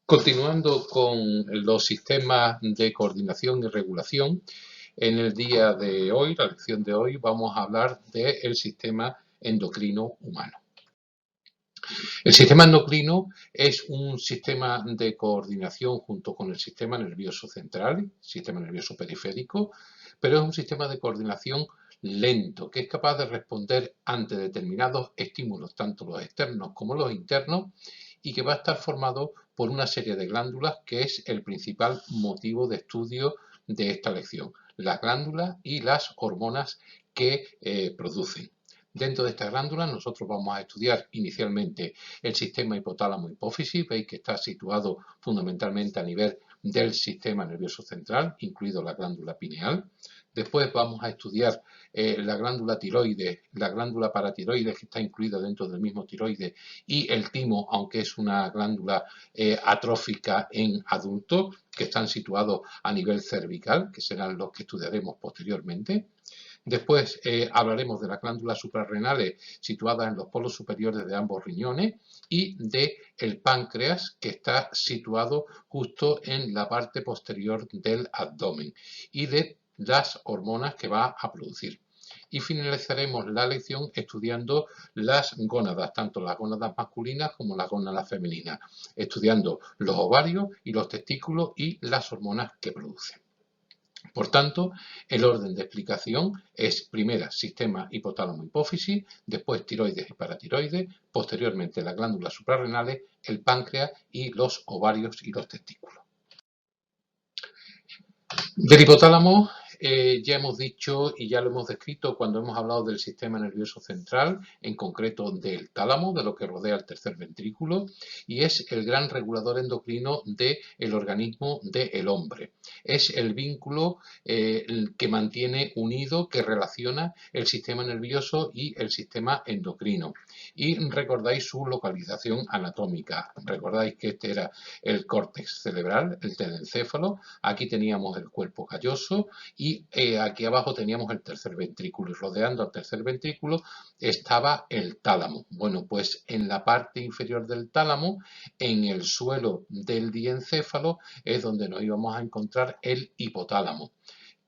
Continuando con los sistemas de coordinación y regulación, en el día de hoy, la lección de hoy, vamos a hablar del sistema endocrino humano. El sistema endocrino es un sistema de coordinación junto con el sistema nervioso central, sistema nervioso periférico, pero es un sistema de coordinación lento, que es capaz de responder ante determinados estímulos, tanto los externos como los internos, y que va a estar formado por una serie de glándulas, que es el principal motivo de estudio de esta lección, las glándulas y las hormonas que producen. Dentro de estas glándulas nosotros vamos a estudiar inicialmente el sistema hipotálamo-hipófisis. Veis que está situado fundamentalmente a nivel del sistema nervioso central, incluido la glándula pineal. Después vamos a estudiar la glándula tiroides, la glándula paratiroides, que está incluida dentro del mismo tiroides, y el timo, aunque es una glándula atrófica en adultos, que están situados a nivel cervical, que serán los que estudiaremos posteriormente. Después hablaremos de las glándulas suprarrenales situadas en los polos superiores de ambos riñones y del páncreas, que está situado justo en la parte posterior del abdomen, y de las hormonas que va a producir. Y finalizaremos la lección estudiando las gónadas, tanto las gónadas masculinas como las gónadas femeninas, estudiando los ovarios y los testículos y las hormonas que producen. Por tanto, el orden de explicación es primera sistema hipotálamo-hipófisis, después tiroides y paratiroides, posteriormente las glándulas suprarrenales, el páncreas y los ovarios y los testículos. Del hipotálamo ya hemos dicho y ya lo hemos descrito cuando hemos hablado del sistema nervioso central, en concreto del tálamo, de lo que rodea el tercer ventrículo, y es el gran regulador endocrino del organismo del hombre. Es el vínculo que mantiene unido, que relaciona el sistema nervioso y el sistema endocrino. Y recordáis su localización anatómica. Recordáis que este era el córtex cerebral, el telencéfalo. Aquí teníamos el cuerpo calloso y aquí abajo teníamos el tercer ventrículo, y rodeando al tercer ventrículo estaba el tálamo. Bueno, pues en la parte inferior del tálamo, en el suelo del diencéfalo, es donde nos íbamos a encontrar el hipotálamo,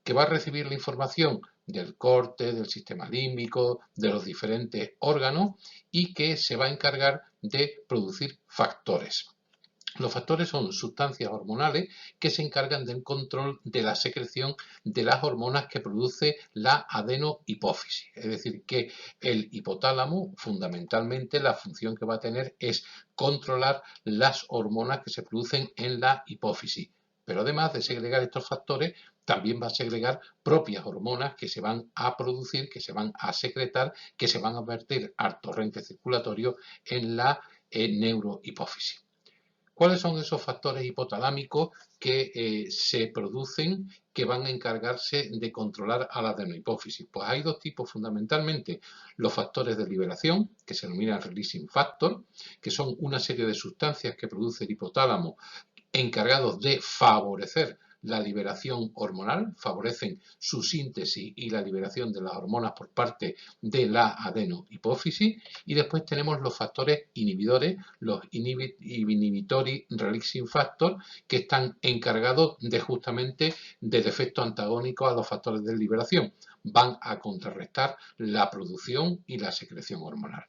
que va a recibir la información del corte, del sistema límbico, de los diferentes órganos, y que se va a encargar de producir factores. Los factores son sustancias hormonales que se encargan del control de la secreción de las hormonas que produce la adenohipófisis. Es decir, que el hipotálamo, fundamentalmente, la función que va a tener es controlar las hormonas que se producen en la hipófisis. Pero además de segregar estos factores, también va a segregar propias hormonas que se van a producir, que se van a secretar, que se van a verter al torrente circulatorio en la neurohipófisis. ¿Cuáles son esos factores hipotalámicos que se producen, que van a encargarse de controlar a la adenohipófisis? Pues hay dos tipos fundamentalmente: los factores de liberación, que se denominan releasing factor, que son una serie de sustancias que produce el hipotálamo encargados de favorecer la liberación hormonal, favorecen su síntesis y la liberación de las hormonas por parte de la adenohipófisis. Y después tenemos los factores inhibidores, los inhibitory releasing factor, que están encargados de justamente del efecto antagónico a los factores de liberación. Van a contrarrestar la producción y la secreción hormonal.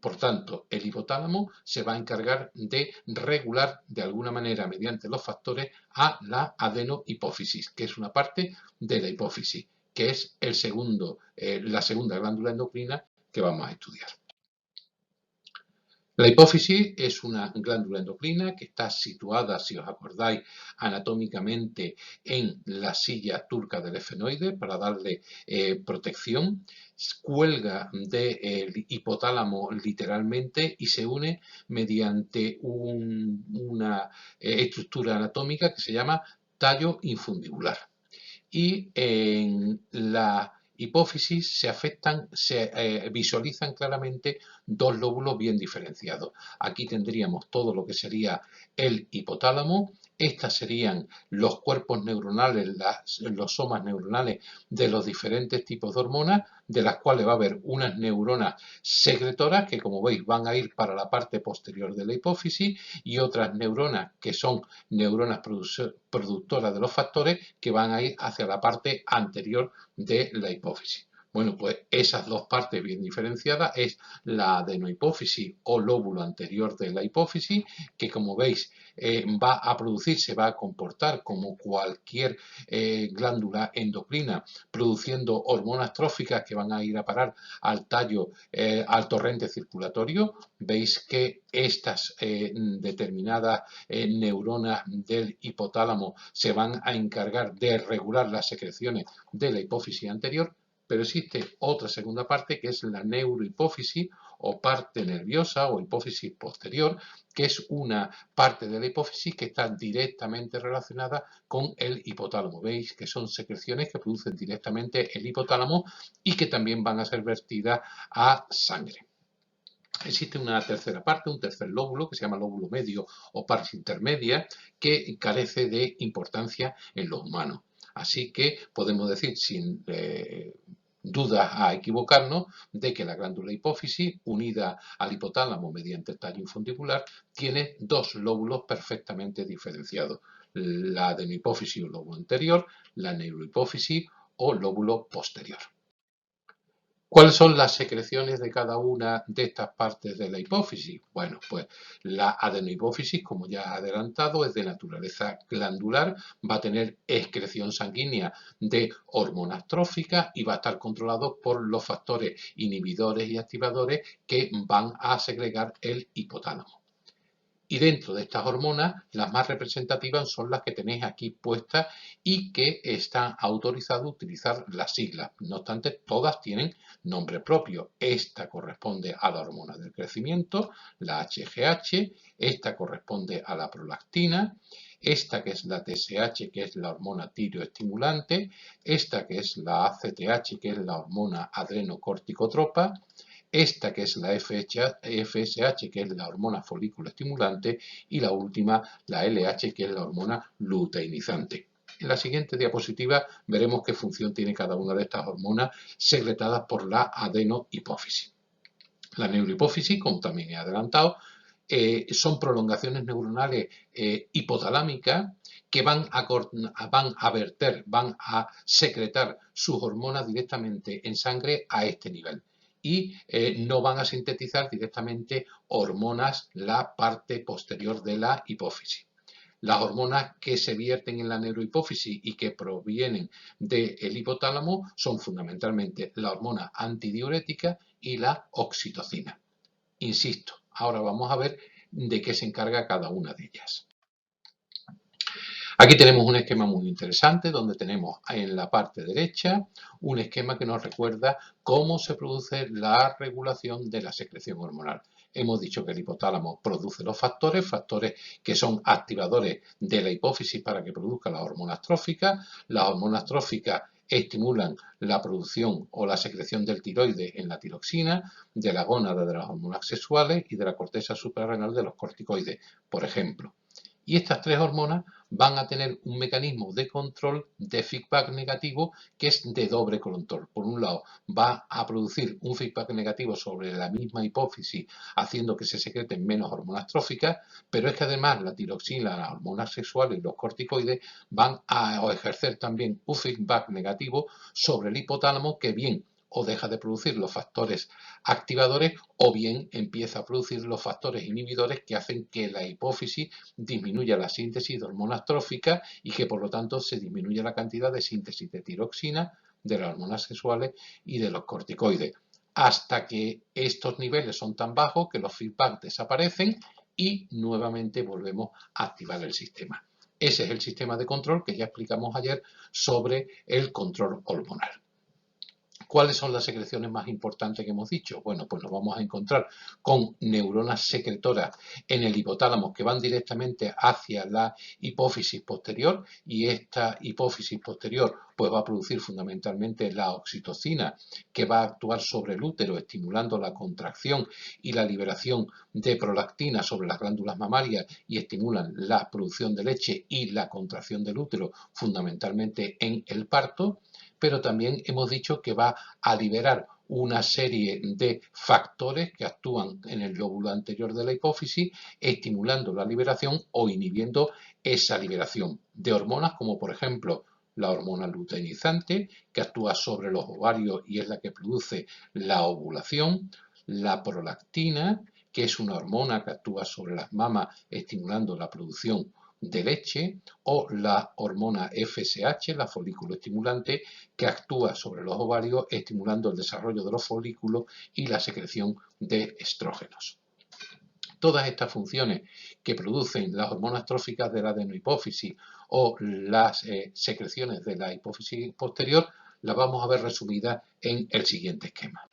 Por tanto, el hipotálamo se va a encargar de regular de alguna manera, mediante los factores, a la adenohipófisis, que es una parte de la hipófisis, que es la segunda glándula endocrina que vamos a estudiar. La hipófisis es una glándula endocrina que está situada, si os acordáis, anatómicamente en la silla turca del efenoide para darle protección. Cuelga del hipotálamo literalmente y se une mediante una estructura anatómica que se llama tallo infundibular. Y en la hipófisis se afectan, se visualizan claramente dos lóbulos bien diferenciados. Aquí tendríamos todo lo que sería el hipotálamo. Estas serían los cuerpos neuronales, los somas neuronales de los diferentes tipos de hormonas, de las cuales va a haber unas neuronas secretoras que, como veis, van a ir para la parte posterior de la hipófisis, y otras neuronas que son neuronas productoras de los factores que van a ir hacia la parte anterior de la hipófisis. Bueno, pues esas dos partes bien diferenciadas es la adenohipófisis o lóbulo anterior de la hipófisis, que, como veis, va a producir, se va a comportar como cualquier glándula endocrina, produciendo hormonas tróficas que van a ir a parar al tallo, al torrente circulatorio. Veis que estas determinadas neuronas del hipotálamo se van a encargar de regular las secreciones de la hipófisis anterior. Pero existe otra segunda parte, que es la neurohipófisis o parte nerviosa o hipófisis posterior, que es una parte de la hipófisis que está directamente relacionada con el hipotálamo. Veis que son secreciones que producen directamente el hipotálamo y que también van a ser vertidas a sangre. Existe una tercera parte, un tercer lóbulo, que se llama lóbulo medio o parte intermedia, que carece de importancia en los humanos. Así que podemos decir sin dudas a equivocarnos de que la glándula hipófisis, unida al hipotálamo mediante el tallo infundibular, tiene dos lóbulos perfectamente diferenciados: la adenohipófisis o lóbulo anterior, la neurohipófisis o lóbulo posterior. ¿Cuáles son las secreciones de cada una de estas partes de la hipófisis? Bueno, pues la adenohipófisis, como ya he adelantado, es de naturaleza glandular, va a tener excreción sanguínea de hormonas tróficas y va a estar controlado por los factores inhibidores y activadores que van a segregar el hipotálamo. Y dentro de estas hormonas, las más representativas son las que tenéis aquí puestas y que están autorizadas a utilizar las siglas. No obstante, todas tienen nombre propio. Esta corresponde a la hormona del crecimiento, la HGH, esta corresponde a la prolactina, esta que es la TSH, que es la hormona tiroestimulante, esta que es la ACTH, que es la hormona adrenocorticotropa, esta que es la FSH, que es la hormona folículo estimulante, y la última, la LH, que es la hormona luteinizante. En la siguiente diapositiva veremos qué función tiene cada una de estas hormonas secretadas por la adenohipófisis. La neurohipófisis, como también he adelantado, son prolongaciones neuronales hipotalámicas que van a verter, van a secretar sus hormonas directamente en sangre a este nivel. Y no van a sintetizar directamente hormonas la parte posterior de la hipófisis. Las hormonas que se vierten en la neurohipófisis y que provienen del hipotálamo son fundamentalmente la hormona antidiurética y la oxitocina. Insisto, ahora vamos a ver de qué se encarga cada una de ellas. Aquí tenemos un esquema muy interesante donde tenemos en la parte derecha un esquema que nos recuerda cómo se produce la regulación de la secreción hormonal. Hemos dicho que el hipotálamo produce los factores que son activadores de la hipófisis para que produzca las hormonas tróficas. Las hormonas tróficas estimulan la producción o la secreción del tiroides en la tiroxina, de la gónada de las hormonas sexuales y de la corteza suprarrenal de los corticoides, por ejemplo. Y estas tres hormonas van a tener un mecanismo de control de feedback negativo que es de doble control. Por un lado, va a producir un feedback negativo sobre la misma hipófisis, haciendo que se secreten menos hormonas tróficas, pero es que además la tiroxina, las hormonas sexuales y los corticoides van a ejercer también un feedback negativo sobre el hipotálamo, que bien o deja de producir los factores activadores o bien empieza a producir los factores inhibidores que hacen que la hipófisis disminuya la síntesis de hormonas tróficas y que por lo tanto se disminuya la cantidad de síntesis de tiroxina, de las hormonas sexuales y de los corticoides, hasta que estos niveles son tan bajos que los feedback desaparecen y nuevamente volvemos a activar el sistema. Ese es el sistema de control que ya explicamos ayer sobre el control hormonal. ¿Cuáles son las secreciones más importantes que hemos dicho? Bueno, pues nos vamos a encontrar con neuronas secretoras en el hipotálamo que van directamente hacia la hipófisis posterior, y esta hipófisis posterior pues va a producir fundamentalmente la oxitocina, que va a actuar sobre el útero estimulando la contracción y la liberación de prolactina sobre las glándulas mamarias, y estimulan la producción de leche y la contracción del útero fundamentalmente en el parto. Pero también hemos dicho que va a liberar una serie de factores que actúan en el lóbulo anterior de la hipófisis, estimulando la liberación o inhibiendo esa liberación de hormonas, como por ejemplo la hormona luteinizante, que actúa sobre los ovarios y es la que produce la ovulación; la prolactina, que es una hormona que actúa sobre las mamas, estimulando la producción de leche; o la hormona FSH, la folículo estimulante, que actúa sobre los ovarios, estimulando el desarrollo de los folículos y la secreción de estrógenos. Todas estas funciones que producen las hormonas tróficas de la adenohipófisis o las secreciones de la hipófisis posterior las vamos a ver resumidas en el siguiente esquema.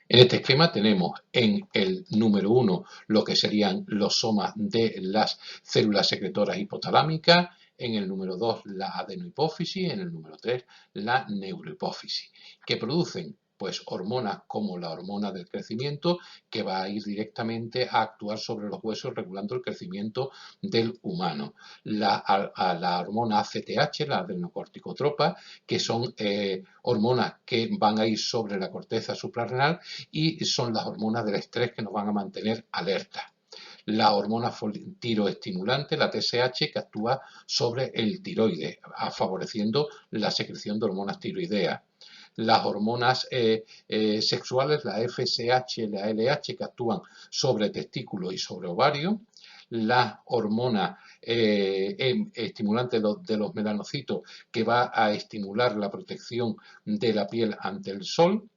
En este esquema tenemos en el número 1 lo que serían los somas de las células secretoras hipotalámicas, en el número 2 la adenohipófisis, en el número 3 la neurohipófisis, que producen pues hormonas como la hormona del crecimiento, que va a ir directamente a actuar sobre los huesos regulando el crecimiento del humano; la hormona ACTH, la adenocorticotropa, que son hormonas que van a ir sobre la corteza suprarrenal y son las hormonas del estrés que nos van a mantener alertas; la hormona tiroestimulante, la TSH, que actúa sobre el tiroides, favoreciendo la secreción de hormonas tiroideas; las hormonas sexuales, la FSH y la LH, que actúan sobre testículos y sobre ovarios; la hormona estimulante de los melanocitos, que va a estimular la protección de la piel ante el sol;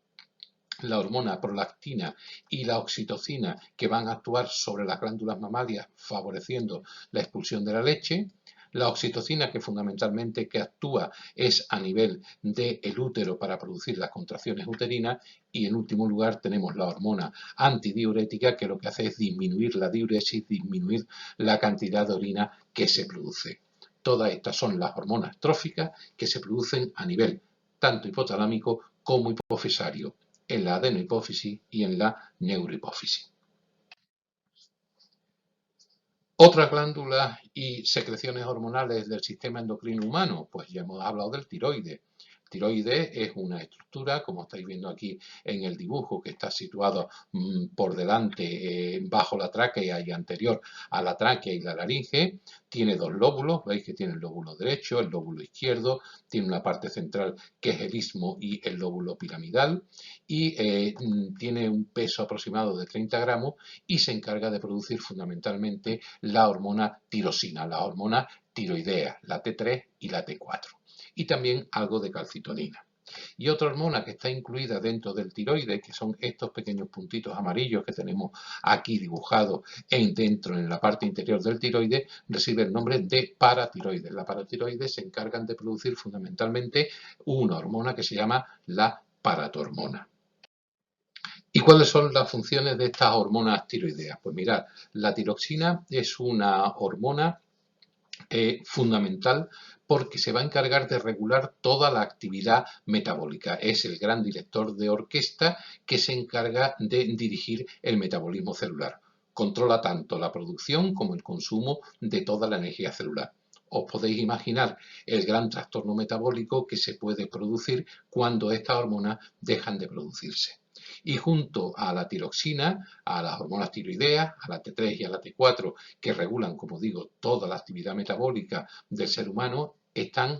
la hormona prolactina y la oxitocina, que van a actuar sobre las glándulas mamarias favoreciendo la expulsión de la leche; la oxitocina, que fundamentalmente que actúa es a nivel del útero para producir las contracciones uterinas; y en último lugar tenemos la hormona antidiurética, que lo que hace es disminuir la diuresis, disminuir la cantidad de orina que se produce. Todas estas son las hormonas tróficas que se producen a nivel tanto hipotalámico como hipofisario, en la adenohipófisis y en la neurohipófisis. Otras glándulas y secreciones hormonales del sistema endocrino humano, pues ya hemos hablado del tiroides. El tiroides es una estructura, como estáis viendo aquí en el dibujo, que está situado por delante, bajo la tráquea y anterior a la tráquea y la laringe. Tiene dos lóbulos, veis que tiene el lóbulo derecho, el lóbulo izquierdo, tiene una parte central que es el istmo y el lóbulo piramidal, y tiene un peso aproximado de 30 gramos y se encarga de producir fundamentalmente la hormona tirosina, la hormona tiroidea, la T3 y la T4, y también algo de calcitonina. Y otra hormona que está incluida dentro del tiroides, que son estos pequeños puntitos amarillos que tenemos aquí dibujados dentro en la parte interior del tiroides, recibe el nombre de paratiroides. La paratiroides se encargan de producir fundamentalmente una hormona que se llama la paratormona. ¿Y cuáles son las funciones de estas hormonas tiroideas? Pues mirad, la tiroxina es una hormona fundamental porque se va a encargar de regular toda la actividad metabólica. Es el gran director de orquesta que se encarga de dirigir el metabolismo celular. Controla tanto la producción como el consumo de toda la energía celular. Os podéis imaginar el gran trastorno metabólico que se puede producir cuando estas hormonas dejan de producirse. Y junto a la tiroxina, a las hormonas tiroideas, a la T3 y a la T4, que regulan, como digo, toda la actividad metabólica del ser humano,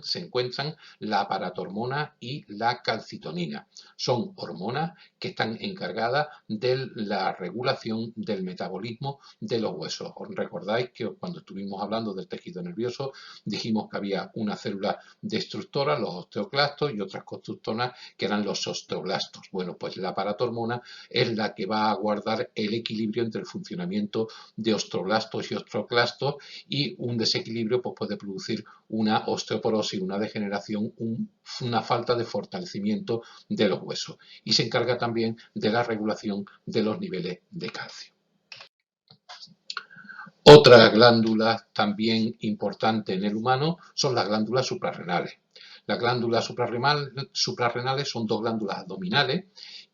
se encuentran la paratormona y la calcitonina. Son hormonas que están encargadas de la regulación del metabolismo de los huesos. Os recordáis que cuando estuvimos hablando del tejido nervioso dijimos que había una célula destructora, los osteoclastos, y otras constructoras que eran los osteoblastos. Bueno, pues la paratormona es la que va a guardar el equilibrio entre el funcionamiento de osteoblastos y osteoclastos, y un desequilibrio pues puede producir una osteoporosis osteoporosis, una degeneración, una falta de fortalecimiento de los huesos. Y se encarga también de la regulación de los niveles de calcio. Otras glándulas también importantes en el humano son las glándulas suprarrenales. Las glándulas suprarrenales son dos glándulas abdominales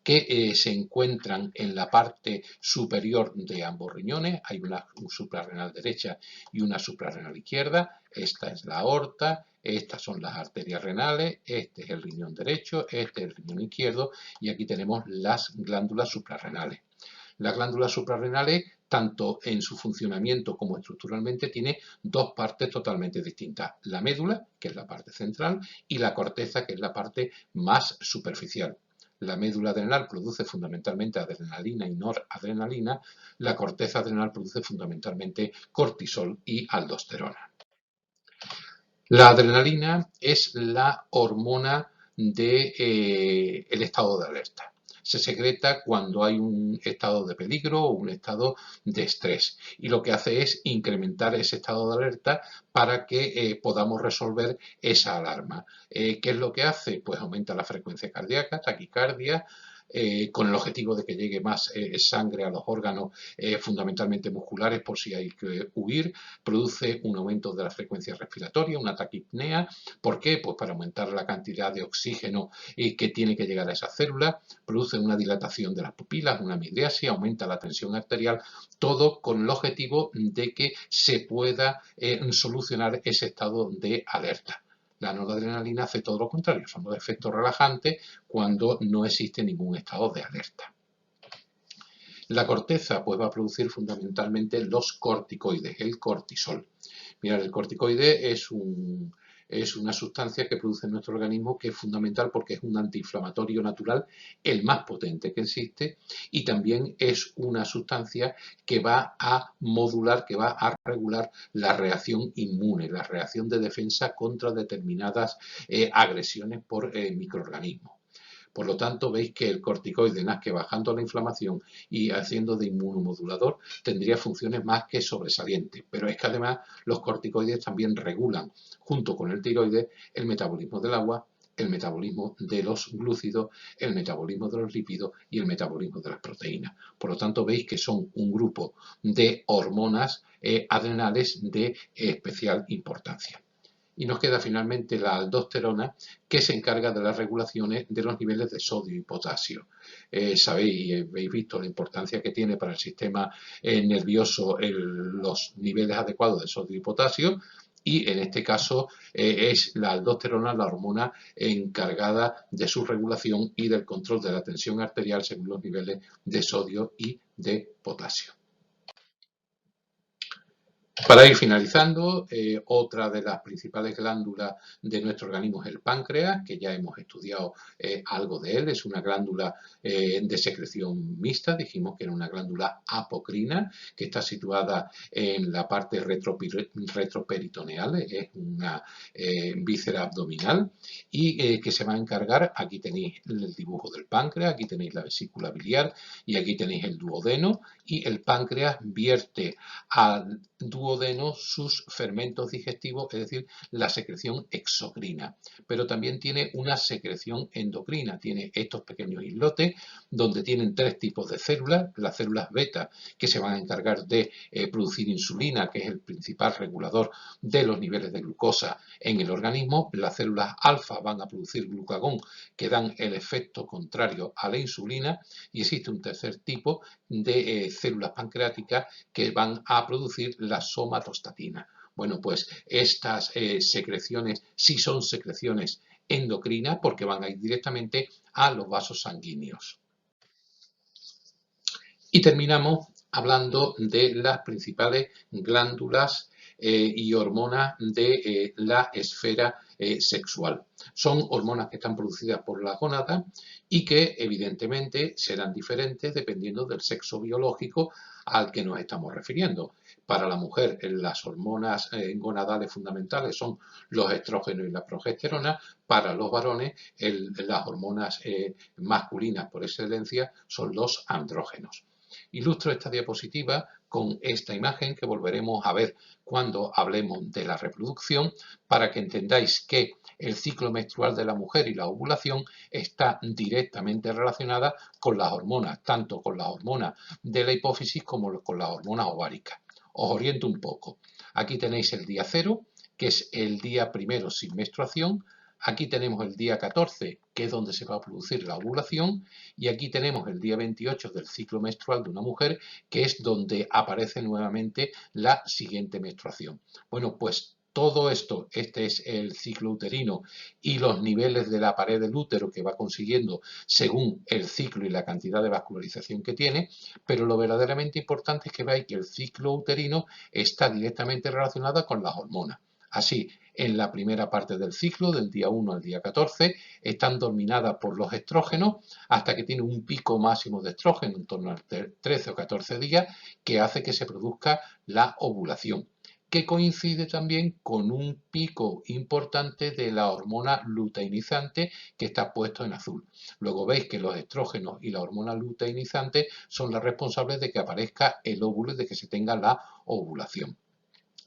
que se encuentran en la parte superior de ambos riñones. Hay una suprarrenal derecha y una suprarrenal izquierda. Esta es la aorta, estas son las arterias renales, este es el riñón derecho, este es el riñón izquierdo y aquí tenemos las glándulas suprarrenales. Las glándulas suprarrenales, tanto en su funcionamiento como estructuralmente, tiene dos partes totalmente distintas. La médula, que es la parte central, y la corteza, que es la parte más superficial. La médula adrenal produce fundamentalmente adrenalina y noradrenalina. La corteza adrenal produce fundamentalmente cortisol y aldosterona. La adrenalina es la hormona del estado de alerta. Se secreta cuando hay un estado de peligro o un estado de estrés y lo que hace es incrementar ese estado de alerta para que podamos resolver esa alarma. ¿Qué es lo que hace? Pues aumenta la frecuencia cardíaca, taquicardia, con el objetivo de que llegue más sangre a los órganos fundamentalmente musculares por si hay que huir, produce un aumento de la frecuencia respiratoria, una taquipnea. ¿Por qué? Pues para aumentar la cantidad de oxígeno que tiene que llegar a esas células, produce una dilatación de las pupilas, una midriasis, aumenta la tensión arterial, todo con el objetivo de que se pueda solucionar ese estado de alerta. La noradrenalina hace todo lo contrario, son los efectos relajantes cuando no existe ningún estado de alerta. La corteza pues va a producir fundamentalmente los corticoides, el cortisol. Mirad, el corticoide es una sustancia que produce en nuestro organismo que es fundamental porque es un antiinflamatorio natural, el más potente que existe, y también es una sustancia que va a modular, que va a regular la reacción inmune, la reacción de defensa contra determinadas agresiones por microorganismos. Por lo tanto, veis que el corticoide, más que bajando la inflamación y haciendo de inmunomodulador, tendría funciones más que sobresalientes. Pero es que además los corticoides también regulan, junto con el tiroides, el metabolismo del agua, el metabolismo de los glúcidos, el metabolismo de los lípidos y el metabolismo de las proteínas. Por lo tanto, veis que son un grupo de hormonas adrenales de especial importancia. Y nos queda finalmente la aldosterona, que se encarga de las regulaciones de los niveles de sodio y potasio. Sabéis y habéis visto la importancia que tiene para el sistema nervioso los niveles adecuados de sodio y potasio, y en este caso es la aldosterona la hormona encargada de su regulación y del control de la tensión arterial según los niveles de sodio y de potasio. Para ir finalizando, otra de las principales glándulas de nuestro organismo es el páncreas, que ya hemos estudiado algo de él. Es una glándula de secreción mixta, dijimos que era una glándula apocrina, que está situada en la parte retroperitoneal, es una víscera abdominal y que se va a encargar, aquí tenéis el dibujo del páncreas, aquí tenéis la vesícula biliar y aquí tenéis el duodeno, y el páncreas vierte al duodeno sus fermentos digestivos, es decir, la secreción exocrina, pero también tiene una secreción endocrina, tiene estos pequeños islotes donde tienen tres tipos de células, las células beta que se van a encargar de producir insulina, que es el principal regulador de los niveles de glucosa en el organismo, las células alfa van a producir glucagón que dan el efecto contrario a la insulina, y existe un tercer tipo de células pancreáticas que van a producir la somatostatina. Bueno, pues estas secreciones sí son secreciones endocrinas porque van a ir directamente a los vasos sanguíneos. Y terminamos hablando de las principales glándulas y hormonas de la esfera sexual. Son hormonas que están producidas por la gónada y que evidentemente serán diferentes dependiendo del sexo biológico al que nos estamos refiriendo. Para la mujer, las hormonas gonadales fundamentales son los estrógenos y la progesterona. Para los varones, las hormonas masculinas por excelencia son los andrógenos. Ilustro esta diapositiva con esta imagen que volveremos a ver cuando hablemos de la reproducción, para que entendáis que el ciclo menstrual de la mujer y la ovulación está directamente relacionada con las hormonas, tanto con las hormonas de la hipófisis como con las hormonas ováricas. Os oriento un poco. Aquí tenéis el día 0, que es el día primero sin menstruación. Aquí tenemos el día 14, que es donde se va a producir la ovulación, y aquí tenemos el día 28 del ciclo menstrual de una mujer, que es donde aparece nuevamente la siguiente menstruación. Bueno, pues todo esto, este es el ciclo uterino y los niveles de la pared del útero que va consiguiendo según el ciclo y la cantidad de vascularización que tiene, pero lo verdaderamente importante es que veáis que el ciclo uterino está directamente relacionado con las hormonas. Así, en la primera parte del ciclo, del día 1 al día 14, están dominadas por los estrógenos hasta que tiene un pico máximo de estrógeno en torno a 13 o 14 días que hace que se produzca la ovulación, que coincide también con un pico importante de la hormona luteinizante que está puesto en azul. Luego veis que los estrógenos y la hormona luteinizante son las responsables de que aparezca el óvulo y de que se tenga la ovulación.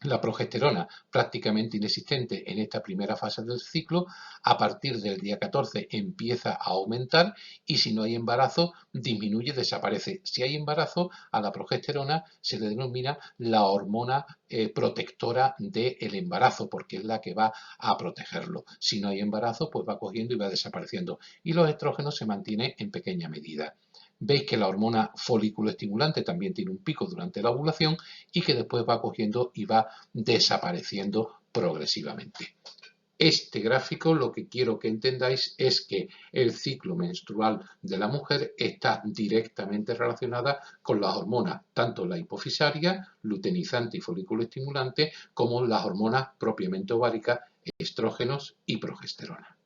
La progesterona, prácticamente inexistente en esta primera fase del ciclo, a partir del día 14 empieza a aumentar y si no hay embarazo disminuye, desaparece. Si hay embarazo, a la progesterona se le denomina la hormona protectora del embarazo porque es la que va a protegerlo. Si no hay embarazo, pues va cogiendo y va desapareciendo. Y los estrógenos se mantienen en pequeña medida. Veis que la hormona folículo estimulante también tiene un pico durante la ovulación y que después va cogiendo y va desapareciendo progresivamente. Este gráfico lo que quiero que entendáis es que el ciclo menstrual de la mujer está directamente relacionada con las hormonas, tanto la hipofisaria, luteinizante y folículo estimulante, como las hormonas propiamente ováricas, estrógenos y progesterona.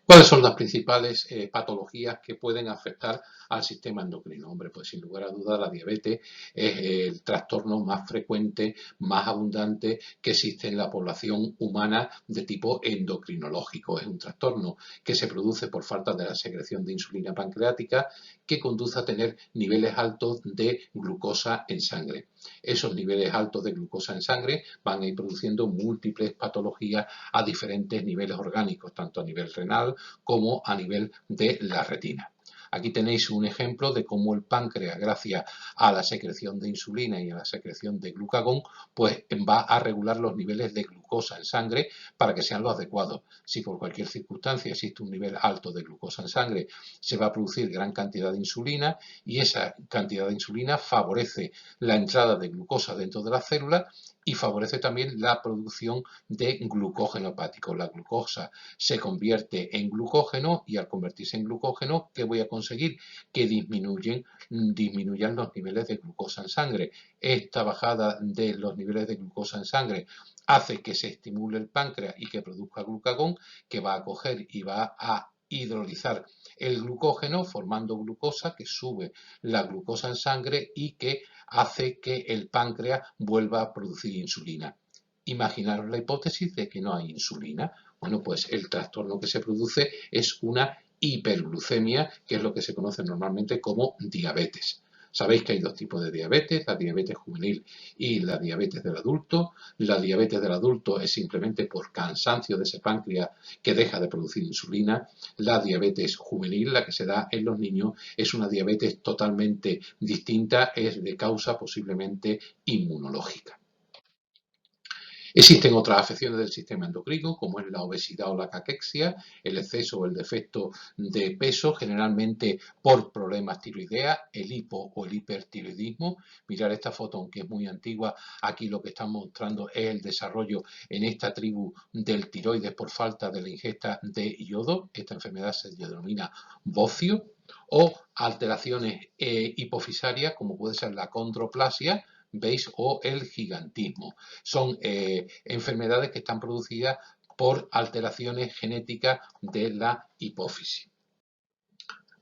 ¿Cuáles son las principales patologías que pueden afectar al sistema endocrino? Hombre, pues sin lugar a dudas la diabetes es el trastorno más frecuente, más abundante que existe en la población humana de tipo endocrinológico. Es un trastorno que se produce por falta de la secreción de insulina pancreática que conduce a tener niveles altos de glucosa en sangre. Esos niveles altos de glucosa en sangre van a ir produciendo múltiples patologías a diferentes niveles orgánicos, tanto a nivel renal como a nivel de la retina. Aquí tenéis un ejemplo de cómo el páncreas, gracias a la secreción de insulina y a la secreción de glucagón, pues va a regular los niveles de glucosa en sangre para que sean los adecuados. Si por cualquier circunstancia existe un nivel alto de glucosa en sangre, se va a producir gran cantidad de insulina y esa cantidad de insulina favorece la entrada de glucosa dentro de las células y favorece también la producción de glucógeno hepático. La glucosa se convierte en glucógeno y al convertirse en glucógeno, ¿qué voy a conseguir? Que disminuyan los niveles de glucosa en sangre. Esta bajada de los niveles de glucosa en sangre hace que se estimule el páncreas y que produzca glucagón, que va a coger y va a hidrolizar el glucógeno formando glucosa que sube la glucosa en sangre y que hace que el páncreas vuelva a producir insulina. Imaginaros la hipótesis de que no hay insulina. Bueno, pues el trastorno que se produce es una hiperglucemia, que es lo que se conoce normalmente como diabetes. Sabéis que hay dos tipos de diabetes, la diabetes juvenil y la diabetes del adulto. La diabetes del adulto es simplemente por cansancio de ese páncreas que deja de producir insulina. La diabetes juvenil, la que se da en los niños, es una diabetes totalmente distinta, es de causa posiblemente inmunológica. Existen otras afecciones del sistema endocrino, como es la obesidad o la caquexia, el exceso o el defecto de peso, generalmente por problemas tiroideas, el hipo o el hipertiroidismo. Mirar esta foto, aunque es muy antigua, aquí lo que están mostrando es el desarrollo en esta tribu del tiroides por falta de la ingesta de yodo. Esta enfermedad se denomina bocio, o alteraciones hipofisarias, como puede ser la condroplasia, ¿veis? O el gigantismo. Son enfermedades que están producidas por alteraciones genéticas de la hipófisis.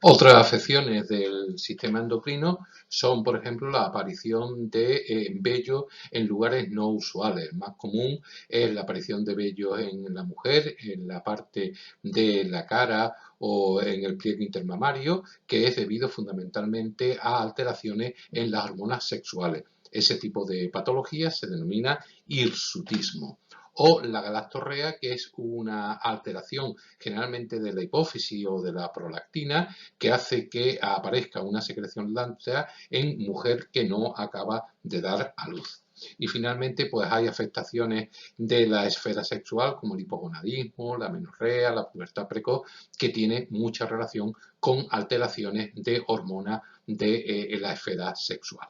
Otras afecciones del sistema endocrino son, por ejemplo, la aparición de vello en lugares no usuales. El más común es la aparición de vello en la mujer, en la parte de la cara o en el pliegue intermamario, que es debido fundamentalmente a alteraciones en las hormonas sexuales. Ese tipo de patología se denomina hirsutismo. O la galactorrea, que es una alteración generalmente de la hipófisis o de la prolactina, que hace que aparezca una secreción láctea en mujer que no acaba de dar a luz. Y finalmente, pues hay afectaciones de la esfera sexual como el hipogonadismo, la menorrea, la pubertad precoz, que tiene mucha relación con alteraciones de hormonas de la esfera sexual.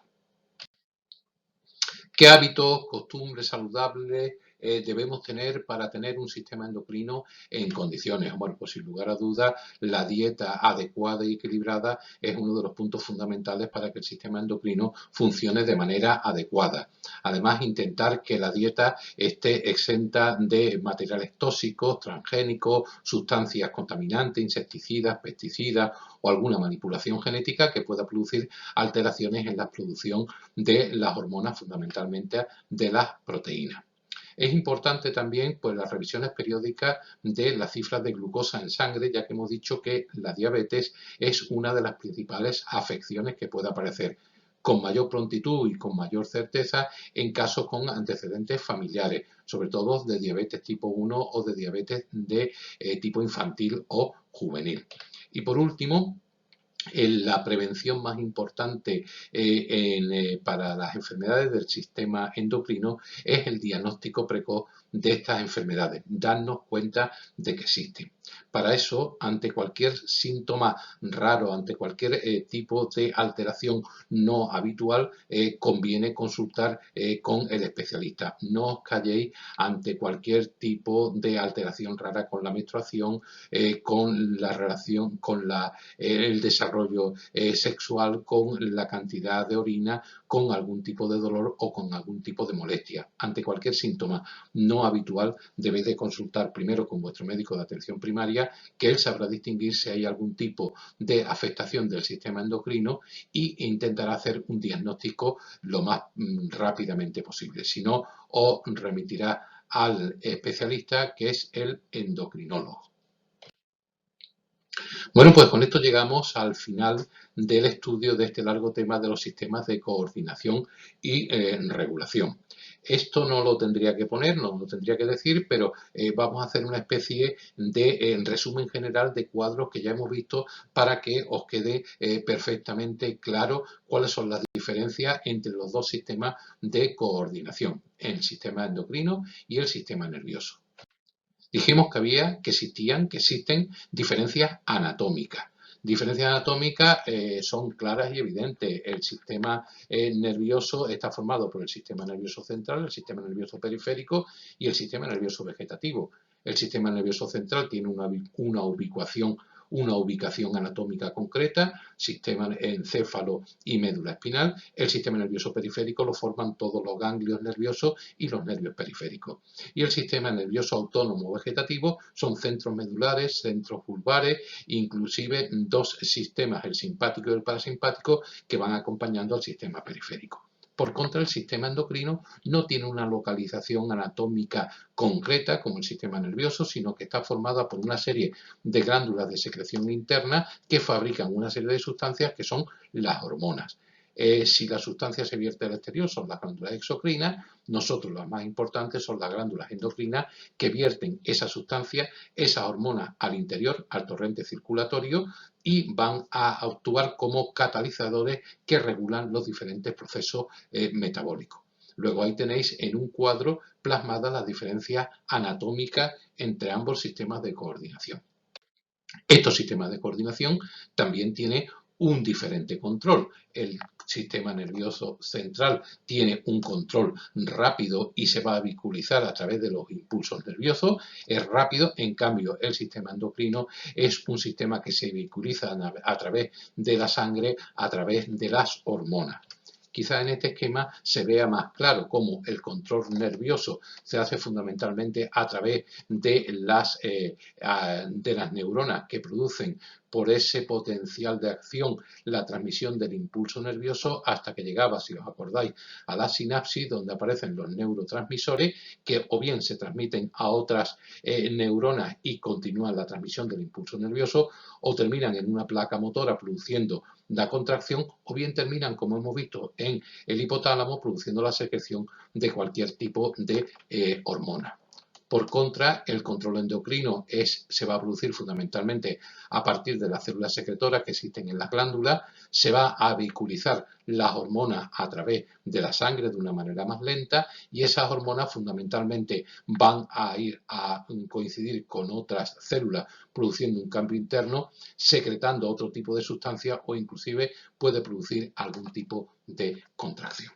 ¿Qué hábitos, costumbres saludables debemos tener para tener un sistema endocrino en condiciones? Bueno, pues sin lugar a dudas, la dieta adecuada y equilibrada es uno de los puntos fundamentales para que el sistema endocrino funcione de manera adecuada. Además, intentar que la dieta esté exenta de materiales tóxicos, transgénicos, sustancias contaminantes, insecticidas, pesticidas o alguna manipulación genética que pueda producir alteraciones en la producción de las hormonas, fundamentalmente de las proteínas. Es importante también pues, las revisiones periódicas de las cifras de glucosa en sangre, ya que hemos dicho que la diabetes es una de las principales afecciones que puede aparecer con mayor prontitud y con mayor certeza en casos con antecedentes familiares, sobre todo de diabetes tipo 1 o de diabetes de tipo infantil o juvenil. Y por último, la prevención más importante para las enfermedades del sistema endocrino es el diagnóstico precoz de estas enfermedades, darnos cuenta de que existen. Para eso, ante cualquier síntoma raro, ante cualquier tipo de alteración no habitual, conviene consultar con el especialista. No os calléis ante cualquier tipo de alteración rara con la menstruación, con la relación, con el desarrollo sexual, con la cantidad de orina, con algún tipo de dolor o con algún tipo de molestia. Ante cualquier síntoma no habitual, debéis de consultar primero con vuestro médico de atención primaria, que él sabrá distinguir si hay algún tipo de afectación del sistema endocrino e intentará hacer un diagnóstico lo más rápidamente posible. Si no, os remitirá al especialista, que es el endocrinólogo. Bueno, pues con esto llegamos al final del estudio de este largo tema de los sistemas de coordinación y regulación. Esto no lo tendría que poner, no lo tendría que decir, pero vamos a hacer una especie de resumen general de cuadros que ya hemos visto para que os quede perfectamente claro cuáles son las diferencias entre los dos sistemas de coordinación, el sistema endocrino y el sistema nervioso. Dijimos que existían, que existen diferencias anatómicas. Diferencias anatómicas son claras y evidentes. El sistema nervioso está formado por el sistema nervioso central, el sistema nervioso periférico y el sistema nervioso vegetativo. El sistema nervioso central tiene una ubicación anatómica concreta, sistema encéfalo y médula espinal. El sistema nervioso periférico lo forman todos los ganglios nerviosos y los nervios periféricos. Y el sistema nervioso autónomo vegetativo son centros medulares, centros vulvares, inclusive dos sistemas, el simpático y el parasimpático, que van acompañando al sistema periférico. Por contra, el sistema endocrino no tiene una localización anatómica concreta como el sistema nervioso, sino que está formada por una serie de glándulas de secreción interna que fabrican una serie de sustancias que son las hormonas. Si la sustancia se vierte al exterior son las glándulas exocrinas, nosotros las más importantes son las glándulas endocrinas que vierten esa sustancia, esas hormonas al interior, al torrente circulatorio, y van a actuar como catalizadores que regulan los diferentes procesos metabólicos. Luego ahí tenéis en un cuadro plasmadas las diferencias anatómicas entre ambos sistemas de coordinación. Estos sistemas de coordinación también tienen un diferente control. El sistema nervioso central tiene un control rápido y se va a vehiculizar a través de los impulsos nerviosos. Es rápido, en cambio el sistema endocrino es un sistema que se vehiculiza a través de la sangre, a través de las hormonas. Quizá en este esquema se vea más claro cómo el control nervioso se hace fundamentalmente a través de las neuronas que producen por ese potencial de acción la transmisión del impulso nervioso hasta que llegaba, si os acordáis, a la sinapsis, donde aparecen los neurotransmisores que o bien se transmiten a otras neuronas y continúan la transmisión del impulso nervioso, o terminan en una placa motora produciendo la contracción, o bien terminan, como hemos visto, en el hipotálamo produciendo la secreción de cualquier tipo de hormona. Por contra, el control endocrino se va a producir fundamentalmente a partir de las células secretoras que existen en las glándulas, se va a vehiculizar las hormonas a través de la sangre de una manera más lenta y esas hormonas fundamentalmente van a ir a coincidir con otras células produciendo un cambio interno, secretando otro tipo de sustancias o inclusive puede producir algún tipo de contracción.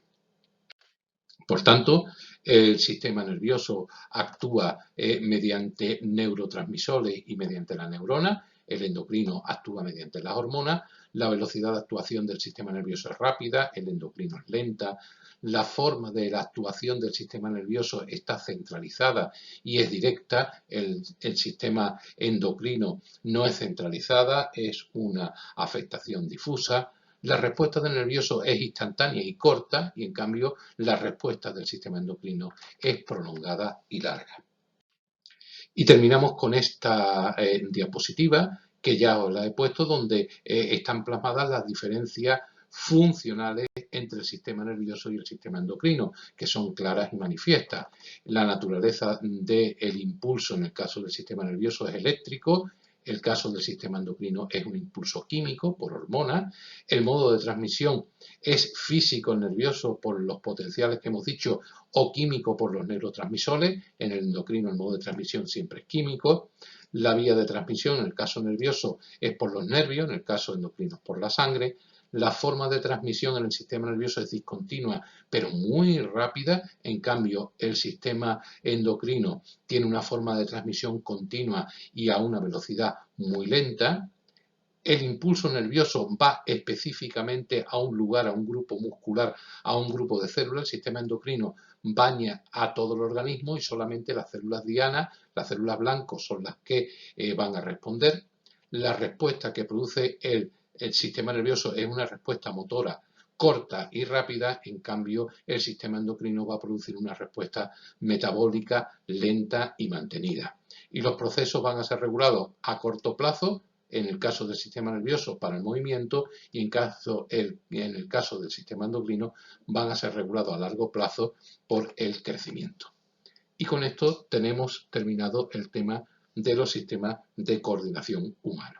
Por tanto, el sistema nervioso actúa mediante neurotransmisores y mediante la neurona, el endocrino actúa mediante las hormonas, la velocidad de actuación del sistema nervioso es rápida, el endocrino es lenta, la forma de la actuación del sistema nervioso está centralizada y es directa, el sistema endocrino no es centralizada, es una afectación difusa. La respuesta del nervioso es instantánea y corta y en cambio la respuesta del sistema endocrino es prolongada y larga. Y terminamos con esta diapositiva que ya os la he puesto donde están plasmadas las diferencias funcionales entre el sistema nervioso y el sistema endocrino, que son claras y manifiestas. La naturaleza del impulso en el caso del sistema nervioso es eléctrico, el caso del sistema endocrino es un impulso químico por hormonas, el modo de transmisión es físico nervioso por los potenciales que hemos dicho o químico por los neurotransmisores, en el endocrino el modo de transmisión siempre es químico, la vía de transmisión en el caso nervioso es por los nervios, en el caso endocrino por la sangre, la forma de transmisión en el sistema nervioso es discontinua, pero muy rápida. En cambio, el sistema endocrino tiene una forma de transmisión continua y a una velocidad muy lenta. El impulso nervioso va específicamente a un lugar, a un grupo muscular, a un grupo de células. El sistema endocrino baña a todo el organismo y solamente las células dianas, las células blancos, son las que van a responder. La respuesta que produce el sistema nervioso es una respuesta motora corta y rápida, en cambio el sistema endocrino va a producir una respuesta metabólica lenta y mantenida. Y los procesos van a ser regulados a corto plazo, en el caso del sistema nervioso para el movimiento y en el caso del sistema endocrino van a ser regulados a largo plazo por el crecimiento. Y con esto tenemos terminado el tema de los sistemas de coordinación humana.